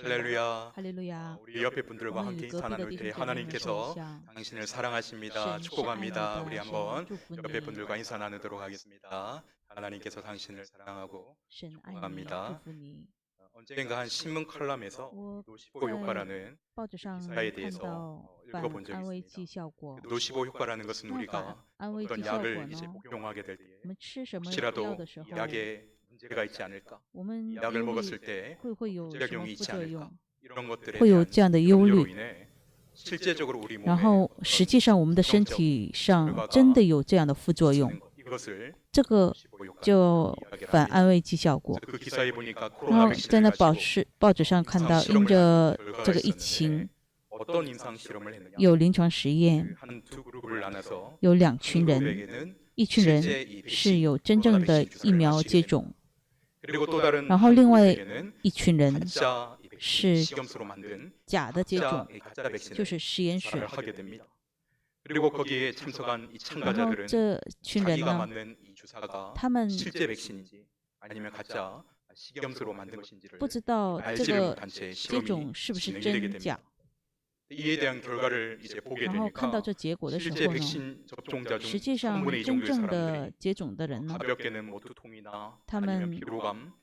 할렐루야. 哈利路亚！ 우리 옆에 我 분들과 们与 함께 隔 인사 壁的 나눌 弟 때 兄姐妹们说一 하나님께서 下， 당신을 사랑하십니다. 神是爱你 축복합니다. 的， 우리 神 한번 祝福 옆에 你， 분들과 인사 나누도록 하겠습니다. 하나님께서 당신을 사랑하고 神爱你，祝 축복합니다. 福你。 언젠가 한 신문 컬럼에서 我 노시보 在 효과라는 报纸上 기사에 看 대해서 到 읽어본 反 적이 安慰 있습니다. 剂效果。 노시보 효과라는 것은 那反 우리가 安慰剂 어떤 效果 약을 이제 呢？ 복용하게 될 때에 我们吃什么药 혹시라도 的时候， 약에 문제가 있지 않을까? 我们 약을 忧 먹었을 虑 때 会有什么 부작용이 副 있지 作 않을까? 用， 이런 것들에 会有 대한 这样的忧 염려로 虑。 인해 실제적으로 우리 然 몸에 后实际上我们的身 부정적 体上真的有这样的副作用， 쓰는 것, 이것을 这个 노시보 효과 就 이야기를 反 합니다. 安慰剂效果。 그 기사에 보니까 然 코로나 后在那 백신을 报纸上看到，因着这个疫 결과가 情 있었는데 어떤 임상 실험을 했느냐? 有临床实验， 한 두 그룹을 나눠서 有2群人， 그룹에게는 一群人 실제 이 是 백신 有真 코로나 正的 백신 疫 주사를 苗 마치게 接 됩니다. 种， 그리고 또 다른 然后 한 另外 그룹에게는 一群人 가짜 이 백신, 是 시험수로 만든 假的接种， 가짜 就 백신을 是实验 주사를 室。 하게 됩니다. 그리고 거기에 참석한 이 然后 참가자들은 这群人 자기가 呢， 맞는 이 주사가 他们 실제 백신인지 아니면 가짜 시험수로 만든 것인지를 不知道这 알지를 个 못한 채 接 실험이 种是不是 진행이 되게 真假 됩니다. 。 이에 대한 결과를 이제 보게 然后看到 되니까 这结果的时 실제 候呢， 백신 접종자 중 实际上 3분의 2真 정도의 正 사람들이 的接种的人呢， 가볍게는 뭐 두통이나 他 아니면 们 피로감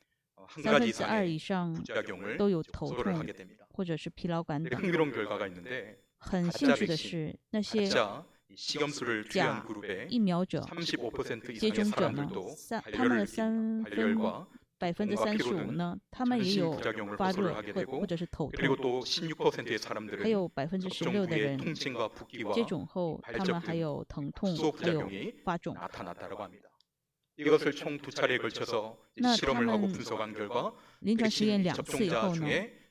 한 2 가지 分之2 이상의 以上 부작용을 都有 이제 头 호소를 痛 하게 됩니다. 或者是疲劳感 근데 等。 흥미로운 결과가 있는데 很 가짜 兴趣的 백신, 是，那些 가짜 이 시험수를 투여한 假 그룹의 疫苗者 35% 接 이상의 种者呢， 사람들도 他们的 발열을 3 느낍니다. 分 발열과 35%등 呢，他们也 전신 有 부작용을 发 호소를 热 하게 或 되고 者是头 그리고 痛， 또 16%의 还 사람들은 有 접종 16%的 후에 人 통증과 붓기와 接种后，他们还 발적 등 有疼痛， 국소 还有 부작용이 发肿。 나타났다고 합니다. 이것을 총 2차례에 걸쳐서 이제 那 실험을 하고 他们 분석한 결과 临床实验 백신 2次以 접종자 后呢， 중에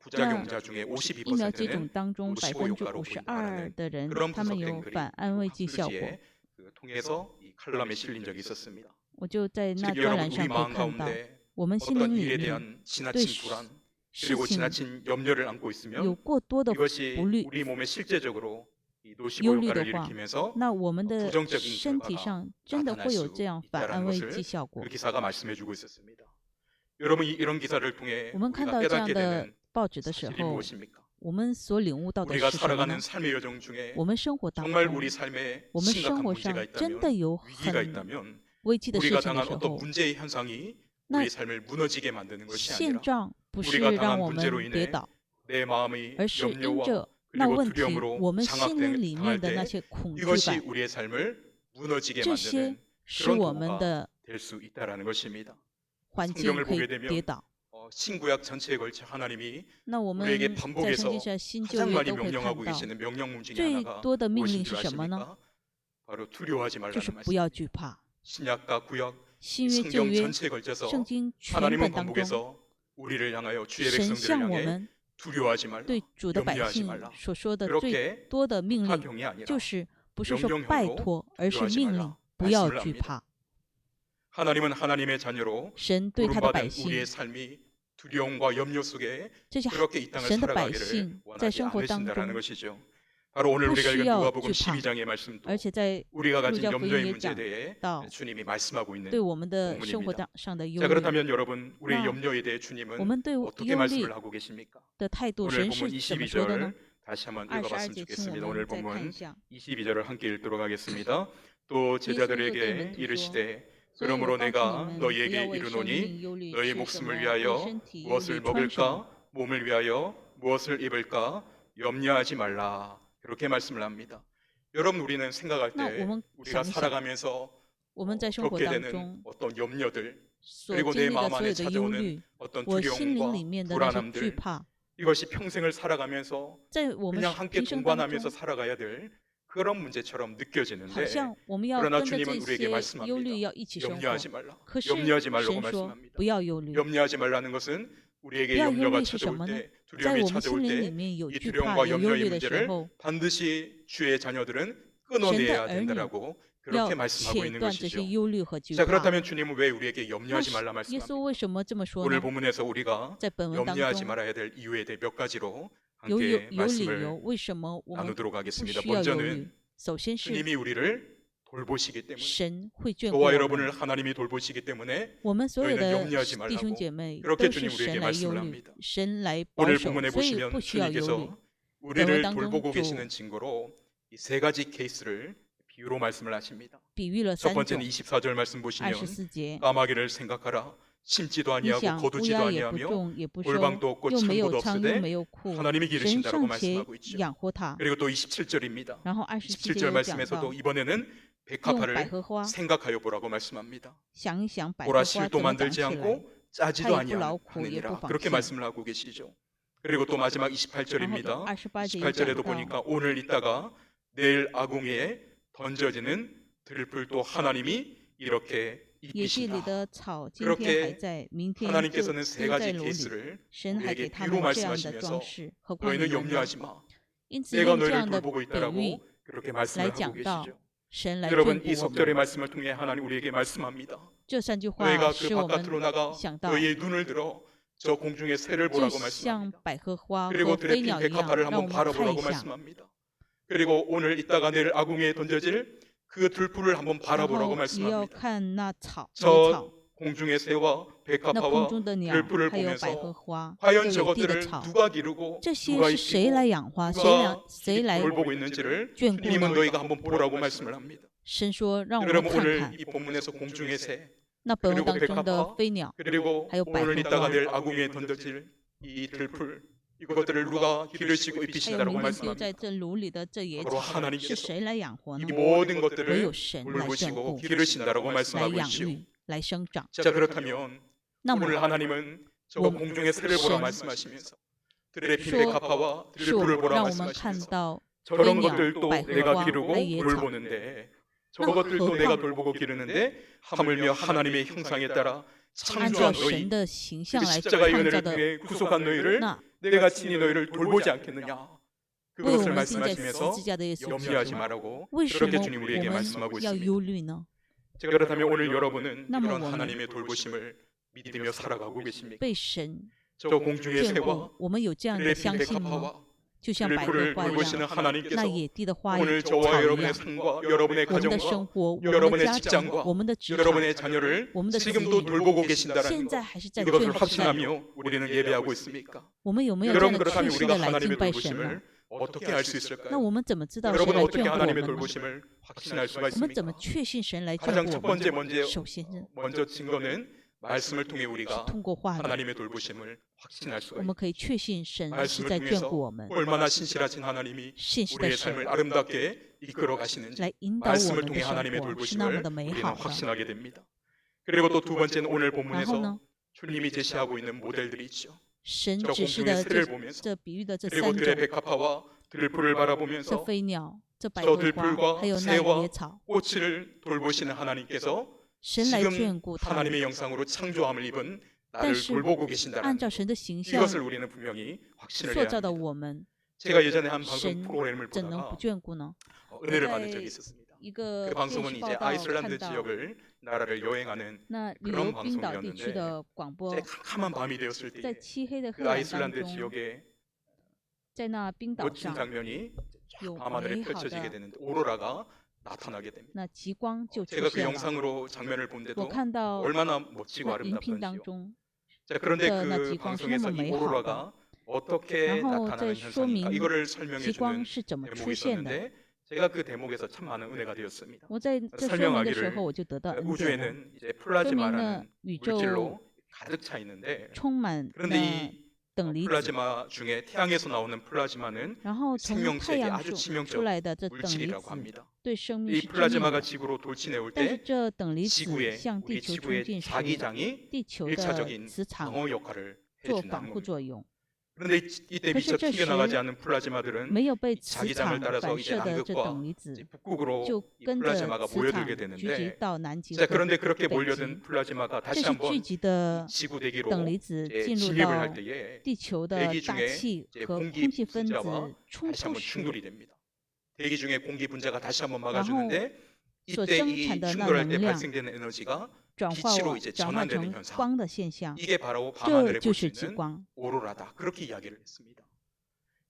부작용자 중에 疫苗接种 52%는 当中 노시보 효과로 보인다는 52%的人， 그런 他们 분석된 有 글이 反安慰剂效果。 홈페이지에 통해서 이 칼럼에 실린 적이 있었습니다. 我就在那 즉 专 여러분 栏 우리 上可以 마음 看到， 가운데 我们心 어떤 灵 일에 里面 대한 对 지나친 불안 事 그리고 情 지나친 염려를 안고 有 있으면 过多的 이것이 不虑 우리 몸에 실제적으로 이 노시보 忧虑的 효과를 话， 일으키면서 那我们的 부정적인 身体 결과가 上真的 나타날 会有 수 这样反安 있다라는 慰 것을 剂效果 그 。 기사가 말씀해주고 있었습니다. 여러분 이런 기사를 통해 我们看 우리가 到这样 깨닫게 的 되는 报纸的时 사실이 候， 무엇입니까? 我们所领悟到的 우리가 是什么呢 살아가는 ？ 삶의 여정 중에 我们生活当 정말 中， 우리 삶에 我们生 심각한 活 문제가 上真 있다면 的有 위기가 很 있다면 危机的事 우리가 情的 당한 时 어떤 候， 문제의 현상이 那 우리 삶을 무너지게 만드는 것이 现 아니라 状不是 우리가 让 당한 我 문제로 们跌 인해 倒， 내 마음의 而是因 염려와 着那 그리고 问题， 두려움으로 我们心灵里 장악당할 面的那 때 些恐惧 이것이 感， 우리의 삶을 무너지게 这些 만드는 使 그런 我们 도구가 的 될 수 있다라는 것입니다. 环境 성경을 可以 보게 跌 되면 倒。 신구약 전체에 걸쳐 하나님이 那我们 우리에게 在圣 반복해서 经上新旧 가장 约 많이 都会看 명령하고 到， 계시는 명령문 중에 最 하나가 多的命 무엇인 令 줄 是什么呢？ 아십니까? 바로 두려워하지 就 말라는 是不要 말씀입니다. 惧怕。 신약과 구약 新约旧 성경 约 전체에 걸쳐서 圣经全 하나님은 本当中， 반복해서 우리를 향하여 주의 神 백성들을 向我 향해 们 두려워하지 말라, 对主的百 염려하지 姓 말라. 所说的最 그렇게 多的命令， 부탁형이 아니라 就是不是说 명령형으로 拜托，而是 두려워하지 命 말라 令，不要 말씀을 惧 합니다. 怕。 하나님은 하나님의 자녀로 神对他的百 부름받은 姓， 우리의 삶이 두려움과 염려 속에 这些 그렇게 이 땅을 神的百 살아가기를 姓在 원하지 生活当 않으신다라는 中， 것이죠. 바로 오늘 不 우리가 需 읽은 要 누가복음 惧怕， 12장의 말씀도 而且在 우리가 路 가진 加福音 염려의 也 문제에 讲 대해 到 주님이 말씀하고 있는 对我们的生活 본문입니다. 上的忧 자 虑， 그렇다면 여러분 우리의 那 염려에 대해 我 주님은 们对 어떻게 忧虑 말씀을 하고 계십니까? 的态度， 오늘 神 본문 是怎么说的呢？ 22절 다시 한번 22 읽어봤으면 节，请我 좋겠습니다. 오늘 们再看一 본문 下。 22절을 함께 읽도록 하겠습니다. 또 耶稣就对 제자들에게 门徒说： 이르시되 所以我 그러므로 告诉你 내가 们，不 너희에게 要为生 이르노니 命忧虑， 너희 吃什么； 목숨을 为 위하여 身体忧虑， 무엇을 穿什么。 먹을까 몸을 위하여 무엇을 입을까 염려하지 말라. 그렇게 말씀을 합니다. 여러분 우리는 생각할 那我 때 们 우리가 想一想， 살아가면서 我们在生活 겪게 当 되는 中 어떤 염려들 所 그리고 经 내 历的 마음 所 안에 有的忧 찾아오는 虑， 어떤 我心灵 두려움과 里面的那些惧 불안함들 怕， 이것이 평생을 살아가면서 在我们 그냥 함께 平生当 동반하면서 中， 살아가야 될 그런 문제처럼 好 느껴지는데 像我们要 그러나 跟着 주님은 这 우리에게 些忧 말씀합니다. 虑要一起生活。 염려하지 말라. 可是 염려하지 말라고 神说 말씀합니다. 不要忧虑， 염려하지 말라는 것은 不 우리에게 要忧 염려가 虑是什 찾아올 么呢？ 때 在 두려움이 我们心 찾아올 灵里 때 面有 이 惧 두려움과 怕、有忧 염려의 虑的时 문제를 候， 반드시 주의 자녀들은 神的 끊어내야 儿女 된다라고 要 그렇게 말씀하고 切 있는 断这些 것이죠. 忧虑和惧 자 怕。 그렇다면 주님은 왜 우리에게 那 염려하지 是 말라 耶 말씀합니까? 稣为什么这么说 오늘 呢？ 본문에서 우리가 在本文当 염려하지 中 말아야 될 이유에 대해 몇 가지로 有 함께 理由， 말씀을 为什么我们 나누도록 不 하겠습니다. 需要忧虑 먼저는 ？首先是 주님이 우리를 돌보시기 때문에 神会眷顾 저와 我 여러분을 们。 하나님이 돌보시기 때문에 我们所有 너희는 的 염려하지 弟兄 말라고 姐妹 그렇게 都是 주님 우리에게 神来忧 말씀을 虑 합니다. ，神来保 오늘 守， 본문에 所以 보시면 不需要忧虑。 주님께서 本文 우리를 当中 돌보고 主 계시는 증거로 이 세 가지 케이스를 비유로 말씀을 하십니다. 比喻了 첫 3 번째는 种。 24절 말씀 보시면 24节， 까마귀를 생각하라 심지도 你 아니하고 想乌 거두지도 鸦也不 아니하며 种也不收， 골방도 없고 又没有 창고도 仓又 없으되 没有库， 하나님이 神 기르신다라고 尚且 말씀하고 있죠. 养活它。 그리고 또 27절입니다. 然后27节 27절 有讲到 말씀에서도 이번에는 用 백합화를 百合花 생각하여 보라고 말씀합니다. 想一想百合 보라 花 실도 怎么长 만들지 起来， 않고 짜지도 它也不劳苦，也不 아니하느니라 纺 그렇게 线。 말씀을 하고 계시죠. 그리고 또 마지막 然后 28절입니다. 28节有讲 28절에도 到， 보니까 오늘 있다가 내일 아궁이에 던져지는 들풀도 하나님이 이렇게 野地里 입히신다. 的草今 그렇게 天还在，明天就 하나님께서는 丢 세 在 가지 炉里。 케이스를 神还给 우리에게 他 비유로 们这样的 말씀하시면서 装饰，何况你 너희는 们呢？ 염려하지 마. 因此 내가 用这 너희를 样的 돌보고 比喻 있다라고 그렇게 来 말씀을 하고 讲到 계시죠. 神来 여러분 眷 이 顾我们。 석절의 말씀을 통해 하나님 우리에게 말씀합니다. 这3句话 너희가 그 使我 바깥으로 们 나가 想到， 너희의 눈을 들어 저 공중의 새를 就 보라고 像 말씀합니다. 百合花 그리고 和 들에 飞 핀 鸟一样， 백합화를 让 한번 我们看 바라보라고 一下。 말씀합니다. 그리고 오늘 있다가 내일 아궁이에 던져질 그 들풀을 한번 然 바라보라고 后也要 말씀합니다. 看那草，野 저 草， 공중의 새와 那空 백합화와 中的鸟， 들풀을 还有百合 보면서 花， 과연 这野地的 저것들을 草， 누가 기르고 这些 누가 是谁来 입히고 养活？ 누가 谁来 돌보고 있는지를 眷顾 주님은 呢？ 너희가 한번 보라고 말씀을 합니다. 神说让我们 여러분 看 오늘 看。 이 본문에서 공중의 새 那本文 그리고 当中的 백합화 飞鸟， 그리고 还有百合 오늘 있다가 花， 내일 아궁이에 던져질 이 들풀 이것들을 누가 기르시고 还有 입히신다라고 明天丢在 말씀합니다. 这炉里的这野 바로 草，是 하나님께서 谁来养活 이 呢？ 모든 唯 것들을 有神来眷 돌보시고 顾， 기르신다라고 来 말씀하고 养 있지요. 育，来生长。 자 그렇다면 那么 오늘 하나님은 저 워- 공중의 새를 보라 신- 말씀하시면서 들의 소- 빛의 가파와 是 들풀을 我 보라 让我们看 말씀하시면서 到 저런 飞鸟、 것들도 百合 내가 花 기르고 和野草。 돌보는데 저것들도 내가 돌보고 기르는데 하물며 하나님의 형상에 따라 按照 창조한 神 너희 的形象 그 来 십자가의 创造 은혜를 的 통해 구속한 너희를 那 내가 친히 너희를 돌보지 않겠느냐 为我 그것을 们钉在十 말씀하시면서 字架的耶稣基 염려하지 督， 말라고 为什 그렇게 么 주님 我 우리에게 们 말씀하고 要 있습니다. 忧虑呢？ 자, 그렇다면 오늘 여러분은 那么 이런 我们 하나님의 돌보심을 믿으며 살아가고 계십니까? 被神 저 공중의 眷 새와 顾，我们有这样的 들의 相 빛의 信吗？ 가파와 就像百合 들풀을 花一 돌보시는 样， 하나님께서 那野地的花 오늘 草 저와 一 여러분의 样。 삶과 여러분의 我们的 가정과 生活，我们 여러분의 的家庭， 직장과 我们的职场， 여러분의 자녀를 我们的子 지금도 女， 돌보고 계신다라는 现 것 在还是在 이것을 眷顾在。 확신하며 우리는 예배하고 있습니까? 我们有没有这样 여러분 的确 그렇다면 信 우리가 的来敬 하나님의 拜神呢？ 돌보심을 어떻게 알 수 那 있을까요? 我们怎么知道神 여러분은 来 어떻게 眷顾我 하나님의 们呢？ 돌보심을 확신할 수가 我们怎么 있습니까? 确信神来眷 가장 顾 첫 我 번째 们？ 먼저 首先是 먼저 증거는 말씀을 통해 是 우리가 通过话语， 하나님의 돌보심을 확신할 我 수가 们 있습니다. 可以确信神是 말씀을 在眷 통해서 顾我们， 얼마나 신실하신 하나님이 信实的 우리의 神 삶을 아름답게 이끌어 가시는지 来引导我 말씀을 们的 통해 生 하나님의 活是那么 돌보심을 的美 우리는 好的。 확신하게 됩니다. 그리고 또 두 번째는 오늘 然后 본문에서 呢， 주님이 제시하고 있는 모델들이 있죠. 神 저 指示 공중의 的 새를 这 보면서 这比喻的这 그리고 三 들의 种， 백합화와 들풀을 这 바라보면서 飞鸟、这百 저 合花， 들풀과 还有那 새와 野草， 꽃을 돌보시는 하나님께서 神来眷 지금 顾他们。 하나님의 영상으로 창조함을 입은 但 나를 是 돌보고 按 계신다는 照神的形象 이것을 우리는 분명히 확신을 塑 해야 造的 합니다. 我们， 제가 예전에 한 방송 神 프로그램을 怎能不 보다가 眷顾呢？ 은혜를 네. 받은 적이 있었습니다. 一个 그 电 방송은 视 이제 报道 아이슬란드 看到， 지역을 나라를 여행하는 那旅 그런 游冰岛地区 방송이었는데 的广播 이제 ， 캄캄한 밤이 되었을 在 때 漆黑的黑 그 暗当 아이슬란드 中， 지역에 在那冰岛 멋진 上 장면이 有 밤하늘에 美好 펼쳐지게 的 되는데 오로라가 나타나게 됩니다. 那极光就出 제가 그 现了。 영상으로 장면을 我 본데도 看到 얼마나 멋지고 那荧屏当 아름답던지요. 中， 자, 그런데 나 그极光是 방송에서 那么 이 美好的。 오로라가 어떻게 然后 나타나는 再说 현상인가 明 이거를 설명해 极光 주는 是怎么 대목이 出现的。 있었는데 제가 그 대목에서 참 많은 은혜가 되었습니다. 我在这说明的时候，我就得到恩典了。 우주에는 이제 说明呢， 플라즈마라는 宇宙 물질로 가득 차 있는데 充满 그런데 了 이 等离子， 플라즈마 중에 태양에서 나오는 플라즈마는 然后从 생명체에게 太阳 아주 出 치명적 出来的这等离 물질이라고 子 합니다. 对生命 이 是致命 플라즈마가 的。 지구로 돌진해올 但是 때 这等离子 지구에 向地 우리 球冲 지구의 进时， 자기장이 地球的 일차적인 磁场 방어 역할을 做 해준다는 防护 겁니다. 作用。 그런데 이때 可是 미처 这时 튀겨나가지 않은 플라즈마들은 没有被 이 磁 자기장을 场 따라서 反 이제 射的这 남극과 等离子 이제 북극으로 就 이 跟着 플라즈마가 磁 모여들게 场聚集 되는데 到南极 자 和 그런데 그렇게 北极 몰려든 。 플라즈마가 这 다시 是聚 한번 集的 지구 대기로 等离子 이제 进入 진입을 到 할 때에 地球的 대기 大 중에 气 이제 和 공기 空气分子 분자와 冲 다시 突 한번 时， 충돌이 됩니다. 대기 중에 공기 분자가 다시 한번 然后 막아주는데 所 이때 生 이 产的那 충돌할 能 때 量 발생되는 에너지가 转化 빛으로 이제 转换 전환되는 成 현상. 光的现象， 이게 바로 这 밤하늘에 就 볼 수 是极 있는 光。 오로라다. 그렇게 이야기를 했습니다.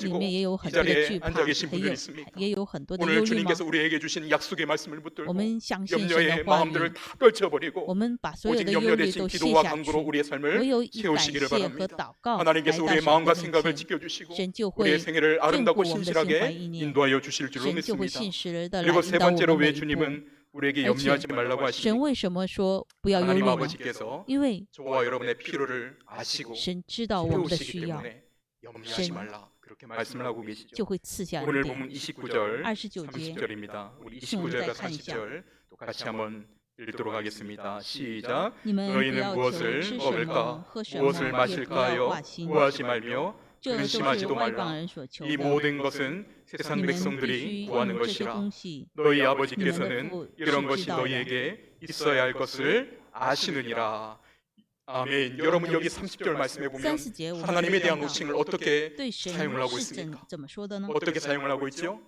가지고 面也有 이 很多的 자리에 惧怕， 앉아 계신 还 분들이 有 있습니까? 也有很多的 오늘 忧虑吗？ 주님께서 우리에게 주신 약속의 말씀을 我 붙들고 们相信神 염려의 的话 마음들을 语， 다 我 떨쳐버리고 们把所有 오직 的忧 염려 虑 대신 都卸 기도와 下 간구로 去， 우리의 唯 삶을 有以感 채우시기를 谢和 바랍니다. 祷告来 하나님께서 到 우리의 神的 마음과 面 생각을 前， 지켜주시고 神就 우리의 会 생애를 眷顾 아름답고 我们的心怀 신실하게 意念， 인도하여 주실 줄로 神就会 믿습니다. 信实的来 그리고 引 세 导我 번째로 们每 왜 一步。 주님은 우리에게 而且 염려하지 말라고 神 하십니까? 为什么说不要忧 하나님 虑呢？ 아버지께서 因为 저와 여러분의 필요를 아시고 神知道我们的 채우시기 需要， 때문에 염려하지 신 말라 그렇게 말씀을 하고 계시죠. 就会赐下恩 오늘 典。 보면 29절, 29节 30절입니다. 우리 请我们再 29절과 看一下， 30절 또 같이 한번 읽도록 하겠습니다. 시작. 你们不 너희는 要求 무엇을 吃什么、 먹을까 喝什 무엇을 么，也不 마실까 要 하여 挂心， 구하지 말며 这都是 근심하지도 外邦 말라. 人所求 이 的。 모든 것은 你 세상 们必 백성들이 须 구하는 用这些 것이라. 东西， 너희 你们的 아버지께서는 父 이런 是 것이 知道的。 너희에게 있어야 할 것을 아시느니라. 아멘. 여러분 여기 30절 말씀해 보면 30节我们 하나님에 看 대한 到 호칭을 어떻게 对神 사용을 하고 是 있습니까? 怎么说的呢？ 어떻게 사용을 하고 있죠?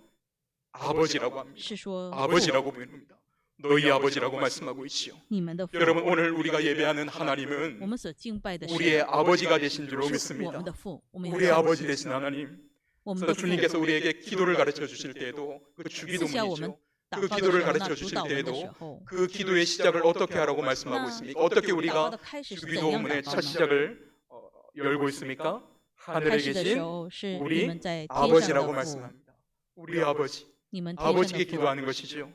아버지라고 합니다. 是说父 아버지라고 부릅니다. 너희 아버지라고 말씀하고 있지요. 你们的父。 여러분 오늘 우리가 예배하는 我 하나님은 们所敬拜的 우리의 神 아버지가 되신 줄로 是我们 믿습니다. 的父，我们要 우리의 相 아버지 信 되신 하나님. 我们 그래서 的父 주님께서 우리에게 기도를 가르쳐 주실 때에도 그 赐下我们 주기도문이죠. 祷 그 告的 기도를 时候，那 가르쳐 主 주실 导文的时 때에도 候， 그 기도의 시작을 어떻게 하라고 말씀하고 那 있습니까? 어떻게 祷告 우리가 的开始是怎 주기도 样 문의 祷告 첫 呢？ 시작을 열고 있습니까? 开 하늘에 始的时 계신 候是你 우리 们在天上 아버지라고 的父， 말씀합니다. 우리 아버지, 你们天上 아버지께 的父。 기도하는 것이죠.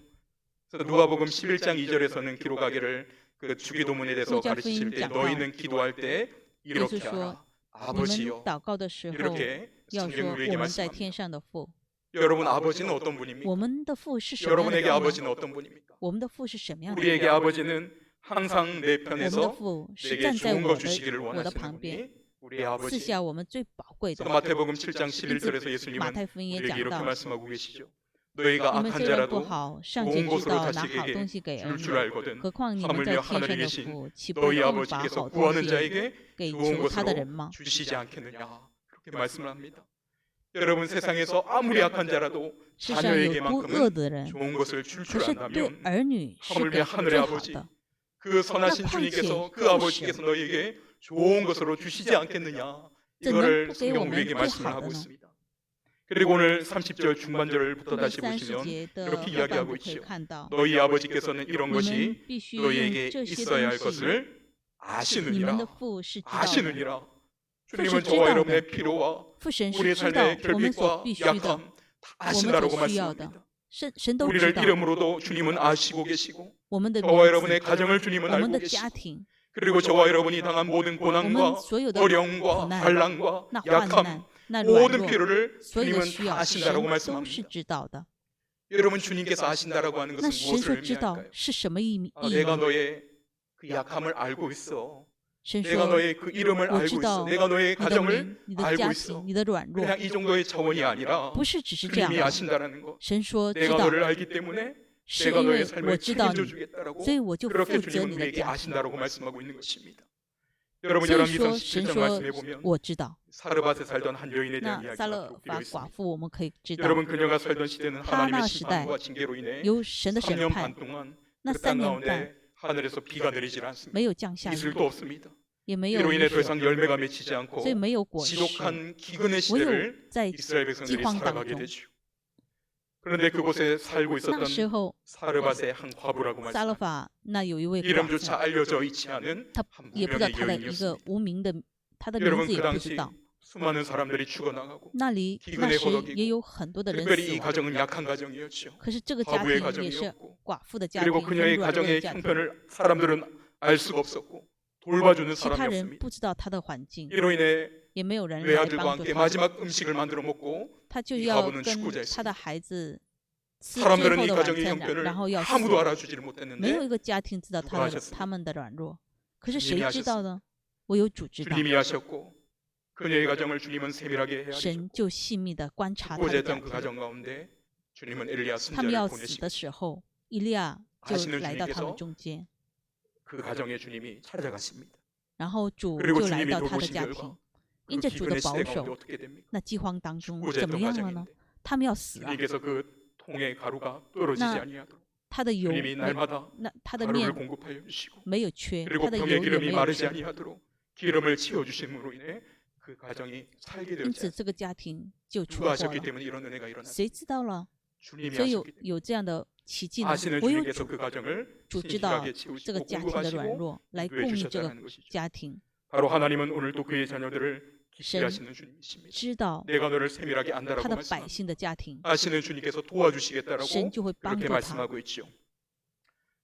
그래서 누가복음 11장 2절에서는 기록하기를 그 주기도문에 대해서路加 가르치실 때 福音讲到 너희는 기도할 때 이렇게 耶稣说 하라. 你们 아버지요. 祷告的时候 이렇게 要 성경 说 우리에게 我们在天 말씀합니다. 上的父。 여러분 아버지는 어떤 분입니까? 我们的父是什么样的 여러분에게 父呢？ 아버지는 어떤 분입니까? 我们的父是什么样的？ 우리에게 아버지는 항상 내 我们的 편에서 父是 내게 站在 좋은 我 것 的 주시기를 我的 원하시는 旁边， 분이 우리의 赐 아버지. 下我们最宝贵的。 그래서 마태복음 7장 因此 11절에서 马 예수님은 太福音也 우리에게 讲 이렇게 到， 말씀하고 계시죠. 너희가 你们 악한 虽然不 자라도 好，尚且 좋은 知 곳으로 道拿好 자식에게 东西给儿 줄 女， 줄 알거든. 何况你们 하물며 在天 하늘에 上的 계신 父，岂不 너희 更把 아버지께서 好东 구하는 西 자에게 给 좋은 求他的 것으로 人吗？ 주시지 않겠느냐. 그렇게 말씀을 합니다. 여러분 세상에서 아무리 악한 자라도 世上有多恶 자녀에게만큼은 的人， 좋은 것을 줄 可 줄 是对 안다면 儿女是 하물며 给 하늘의 最好 아버지 的。 그 선하신 나 주님께서 況且 그 아버지께서 너희에게 좋은 것으로 주시지 않겠느냐. 怎能 이거를 不给我 성경 们 우리에게 最 말씀을 好的 하고 呢？ 있습니다. 그리고 오늘 30절 중반절부터 我们 다시 30 보시면 节的 이렇게 后半 이야기하고 部可以 있죠. 看到， 너희 아버지께서는 이런 你们 것이 必须用 너희에게 这些 있어야 东 할 西， 것을 你们的 아시느니라. 父是知道的， 아시느니라. 주님은 父是知 저와 道的， 여러분의 필요와 父神 우리의 是知道 삶의 我们所 결핍과 必须的， 약함 다 我们 아신다라고 所需要的， 말씀합니다. 神都知 우리를 道。 이름으로도 주님은 아시고 계시고 我们的 저와 名 여러분의 字， 가정을 주님은 我们 알고 的 계시고 家庭， 그리고 저와 여러분이 당한 모든 我们 고난과 所有的 어려움과 苦难、 반란과 那患 약함 难、那软 모든 弱， 필요를 所有的 주님은 需 다 要， 아신다라고 神都是 말씀합니다. 知道的。 여러분 주님께서 아신다라고 하는 那 것은 神所 무엇을 知道 의미할까요? 是什么意 아, 义 내가 呢？ 너의 그 약함을 알고 있어. 神 내가 说 너의 그 이름을 我 알고 知 있어. 道 내가 너의 你的 가정을 名、你的 알고 家 있어. 庭、你的软弱， 그냥 이 정도의 차원이 아니라 不是只是这样 주님이 的。 아신다라는 것. 神说知 내가 道， 너를 알기 때문에 是 내가 因 너의 为 삶을 我知道 책임져 你， 주겠다라고 所以我就 그렇게 负责 주님은 你的 우리에게 家庭。 아신다라고 말씀하고 있는 것입니다. 여러분 所以 열왕기 说，神 37장 说 말씀해 보면 我知道。 사르밧에 살던 한 여인에 대한 那撒 이야기가 勒 기록되어 法寡 있습니다. 妇，我们可以知道， 여러분 그녀가 살던 시대는 하나님의 하나 시대 심판과 징계로 인해 有神的审 3년 判 반 ， 동안 那 그 땅 3年半 가운데 하늘에서 비가 내리질 않습니다. 没有降下雨， 이슬도 없습니다. 也没有 이로 雨 인해 더 水， 이상 열매가 맺히지 않고 所以没有果实， 지독한 기근의 唯有 시대를 在 이스라엘 饥 백성들이 荒当 살아가게 中。 되죠. 그런데 그곳에 살고 那 있었던 时候， 사르밧의 한 과부라고 撒勒 말씀합니다. 法那有一位寡 이름조차 妇， 알려져 있지 않은 她 한 也不知道 무명의 她的一个 여인이었습니다. 无名的，她的名 여러분 字 그 也不知 당시 道。 수많은 사람들이 죽어나가고 那里 기근에 那时 허덕이고 也有很多的人 특별히 死 이 亡， 가정은 약한 가정이었죠. 可是这个家 과부의 庭也是 가정이었고 寡妇的家庭， 그리고 很 그녀의 软弱的 가정의 家庭， 형편을 사람들은 알 수가 없었고 돌봐주는 其他 사람이 人 없습니다. 不知道她的环境， 이로 인해 也没有人来 외아들과 帮助 함께 她， 마지막 음식을 만들어 먹고 她就 이 要 과부는 跟 죽고자 她的 했습니다. 孩子吃最 사람들은 后 이 的晚 가정의 餐， 형편을 然后要死。 아무도 알아주지를 没有 못했는데 一个家庭知道 누가 他的 하셨습니까? 他们的软弱，可是 주님이 谁知道呢？唯有主知道。 주님이 하셨고 그녀의 가정을 주님은 세밀하게 헤아리셨고 神就细密的观察他 죽고자 的家 했던 그 庭。 가정 가운데 주님은 엘리야 他们要 선지자를 死 보내시고 的时候，以利亚就 하시는 来到他们 주님께서 中间， 그 가정에 주님이 찾아가십니다. 然后主 그리고 就来 주님이 到他的 돌보신 家 결과 庭。 그 因着主的 기근의 保 시대 가운데 守， 어떻게 됩니까? 那饥荒当中 죽고자 怎么 했던 样了呢？ 가정인데 他们要死了， 주님께서 그 통의 가루가 떨어지지 나 아니하도록 他的油 주님이 没， 날마다 那他的 가루를 面 공급하여 주시고 没有缺， 그리고 他的 병의 油也 기름이 没有 마르지 缺。 아니하도록 기름을 채워 주심으로 인해 그 가정이 살게 因 되었지 此，这个家庭就存 누가 活 하셨기 了。 때문에 이런 은혜가 일어났습니다. 谁知道了？ 주님이 所以有 하셨기 때문에 有这样的奇迹呢？ 아시는 唯有 주님께서 主 그 가정을 主知道 신실하게 这 채우시고 个家庭的软 공급하시고 弱，来 인도해 供应这个 주셨다는 것이죠. 家庭。 바로 하나님은 오늘도 그의 자녀들을 깊이 神 하시는 주님이십니다. 知道 내가 너를 세밀하게 他 안다라고 的百 말씀합니다. 姓的家庭， 아시는 주님께서 神 도와주시겠다라고 就会帮 그렇게 助他。 말씀하고 있죠.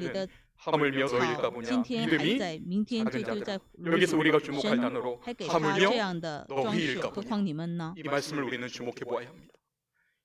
里的 하물며 草 너희일까 ， 보냐 今天还 믿음이 在，明天 작은 就在 자들아 如 여기서 此。 우리가 주목할 神 단어로 还给他这 하물며 样的装饰， 너희일까 何 보냐 况你们呢？ 이 말씀을 우리는 주목해 보아야 합니다.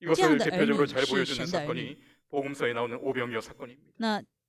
이것을 的儿 대표적으로 女 잘 是 보여주는 神的儿女。 사건이 복음서에 나오는 오병이어 사건입니다. 那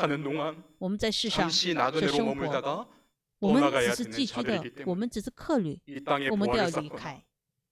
사는 동안 我们在世上 잠시 的 나그네로 生活， 머물다가 我们 떠나가야 只是 되는 寄居的 자들이기 ，我 때문에 们只是客旅， 이 땅의 我们都要 보화를 离 쌓거나 开。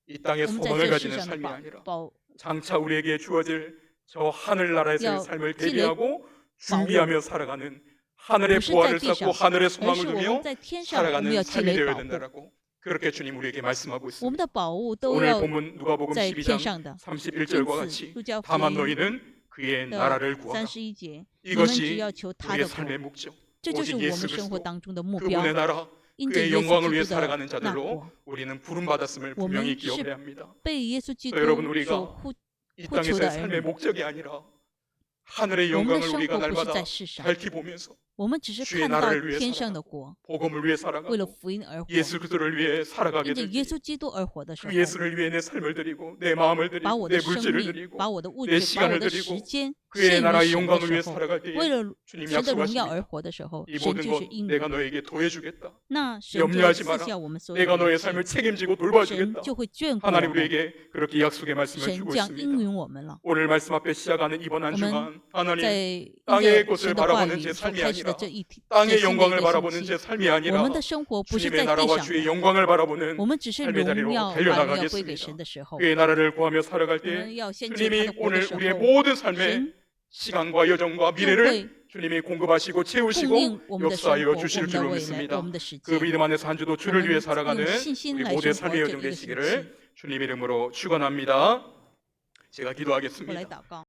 이 땅의 我们在 소원을 这世 가지는 上的 삶이 宝 아니라 宝 장차 우리에게 주어질 저 하늘나라에서의 야, 삶을 찔레 대비하고 준비하며 살아가는 하늘의 不是在 보화를 地 쌓고 上， 하늘의 而 소망을 是我 두며 们在天上，我们 살아가는 要积 삶이 累 되어야 宝物， 된다라고 그렇게 주님 우리에게 말씀하고 我 있습니다. 们的宝物都 오늘 要 본문 누가복음 在天 12장 上的。 31절과 因此， 같이 路加福 다만 音 너희는 그의 的 나라를 구하라. 31节，你们只 이것이 要求他 우리의 的国， 삶의 목적. 这就是 오직 我 예수 们生活 그리스도 当中的目标。 그분의 나라 因着 그의 耶稣 영광을 基 위해 督的 살아가는 那 자들로 国， 우리는 부름받았음을 我 분명히 们是 기억해야 합니다. 被耶稣基 여러분 督 우리가 所呼 이 呼求的 땅에서의 儿 삶의 女。 목적이 아니라 하늘의 我们的 영광을 生 우리가 活不是 날마다 在世上， 밝히 보면서 我们只是 주의 看到 나라를 위해 天上 살아가고 的国， 복음을 위해 为了 살아가고 福音而活， 예수 그리스도를 위해 살아가게 因着 될 耶 때 稣基督而活的时 그 候， 예수를 위해 내 삶을 드리고 내 마음을 把 드리고 我 내 的生 물질을 命、 드리고 把我的物 내 质、把我 시간을 的 드리고 时间 그의 献于 나라의 神 영광을 的 위해 时候， 살아갈 때에 为了 주님이 神的荣耀 약속하십니다. 而活的时候， 이 神 모든 就 것 是应 내가 允。 너에게 더해주겠다. 那神就会 염려하지 赐 마라. 下我们所有 내가 的 너의 一切， 삶을 책임지고 神 돌봐주겠다. 就会眷顾我 하나님 们， 우리에게 그렇게 약속의 말씀을 神 주고 将应 있습니다. 允我们了。 오늘 말씀 앞에 시작하는 이번 한 我们 주간 하나님 在因 땅의 着 것을 神的话 바라보는 语 제 所 삶이 开始的 아니라 这一天，这 땅의 新的一 영광을 个 바라보는 星 제 期， 삶이 我 아니라 们的生活不是 주님의 在地 나라와 上 주의 的， 영광을 바라보는 我们只是 삶의 荣 자리로 耀把荣耀归给 달려나가겠습니다. 神的时候， 그의 나라를 구하며 살아갈 我 때 们要先求他 주님이 的国的 오늘 时 우리의 候， 모든 삶의 神 시간과 여정과 就 미래를 会 주님이 공급하시고 供 채우시고 应我们的生活、 역사하여 我 주실 们的 줄로 未来、我 믿습니다. 们的时 그 间。 믿음 안에서 한 주도 我 주를 们 위해 用 살아가는 信心 우리 来 모두의 生活 삶의 这 여정 一个星期。 되시기를 주님 이름으로 축원합니다. 제가 我来 기도하겠습니다. 祷告。